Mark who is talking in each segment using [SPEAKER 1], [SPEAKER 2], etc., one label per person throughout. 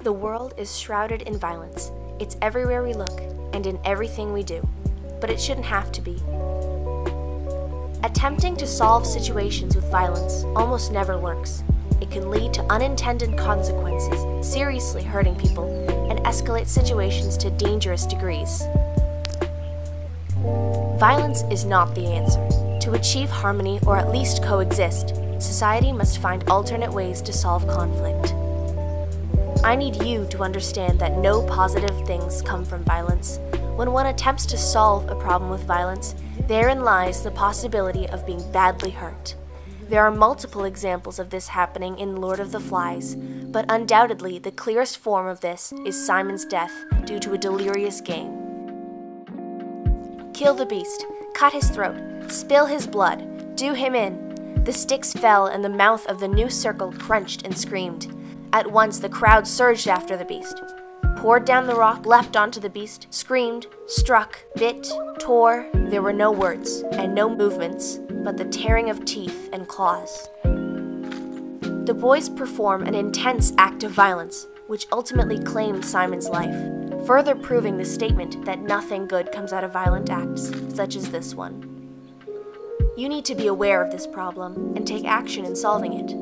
[SPEAKER 1] The world is shrouded in violence. It's everywhere we look and in everything we do. But it shouldn't have to be. Attempting to solve situations with violence almost never works. It can lead to unintended consequences, seriously hurting people, and escalate situations to dangerous degrees. Violence is not the answer. To achieve harmony or at least coexist, society must find alternate ways to solve conflict. I need you to understand that no positive things come from violence. When one attempts to solve a problem with violence, therein lies the possibility of being badly hurt. There are multiple examples of this happening in Lord of the Flies, but undoubtedly the clearest form of this is Simon's death due to a delirious game. Kill the beast, cut his throat, spill his blood, do him in. The sticks fell and the mouth of the new circle crunched and screamed. At once the crowd surged after the beast, poured down the rock, leapt onto the beast, screamed, struck, bit, tore. There were no words and no movements, but the tearing of teeth and claws. The boys perform an intense act of violence, which ultimately claimed Simon's life, further proving the statement that nothing good comes out of violent acts, such as this one. You need to be aware of this problem and take action in solving it.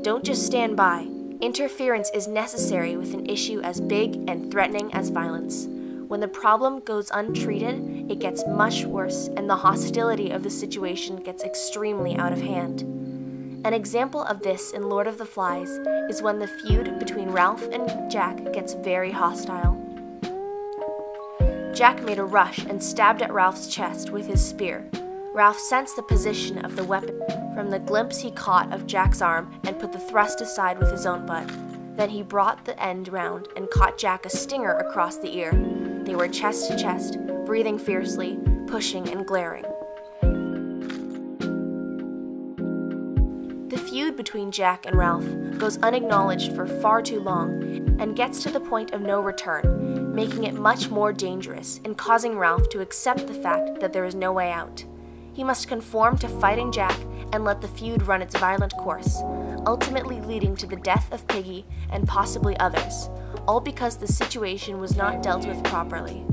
[SPEAKER 1] Don't just stand by. Interference is necessary with an issue as big and threatening as violence. When the problem goes untreated, it gets much worse and the hostility of the situation gets extremely out of hand. An example of this in Lord of the Flies is when the feud between Ralph and Jack gets very hostile. Jack made a rush and stabbed at Ralph's chest with his spear. Ralph sensed the position of the weapon from the glimpse he caught of Jack's arm and put the thrust aside with his own butt. Then he brought the end round and caught Jack a stinger across the ear. They were chest to chest, breathing fiercely, pushing and glaring. The feud between Jack and Ralph goes unacknowledged for far too long and gets to the point of no return, making it much more dangerous and causing Ralph to accept the fact that there is no way out. He must conform to fighting Jack and let the feud run its violent course, ultimately leading to the death of Piggy and possibly others, all because the situation was not dealt with properly.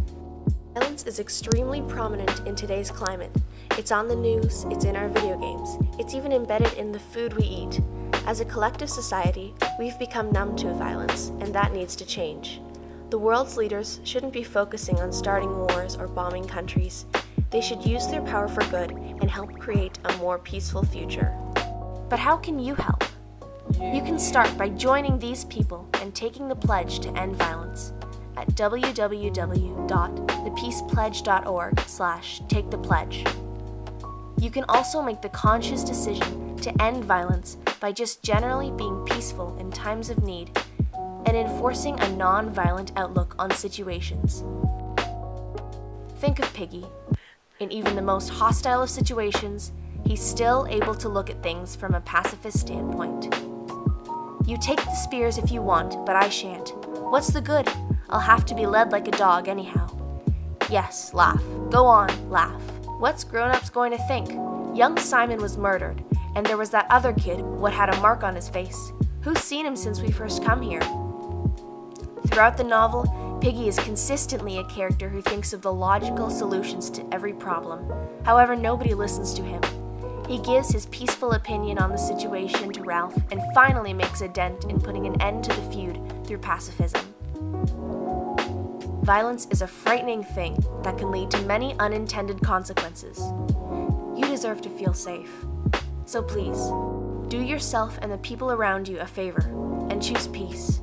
[SPEAKER 1] Violence is extremely prominent in today's climate. It's on the news, it's in our video games, it's even embedded in the food we eat. As a collective society, we've become numb to violence, and that needs to change. The world's leaders shouldn't be focusing on starting wars or bombing countries. They should use their power for good and help create a more peaceful future. But how can you help? You can start by joining these people and taking the pledge to end violence at www.thepeacepledge.org/takethepledge. You can also make the conscious decision to end violence by just generally being peaceful in times of need and enforcing a non-violent outlook on situations. Think of Piggy. In even the most hostile of situations, he's still able to look at things from a pacifist standpoint. You take the spears if you want, but I shan't. What's the good? I'll have to be led like a dog anyhow. Yes, laugh. Go on, laugh. What's grown-ups going to think? Young Simon was murdered, and there was that other kid what had a mark on his face. Who's seen him since we first come here? Throughout the novel, Piggy is consistently a character who thinks of the logical solutions to every problem. However, nobody listens to him. He gives his peaceful opinion on the situation to Ralph and finally makes a dent in putting an end to the feud through pacifism. Violence is a frightening thing that can lead to many unintended consequences. You deserve to feel safe. So please, do yourself and the people around you a favor and choose peace.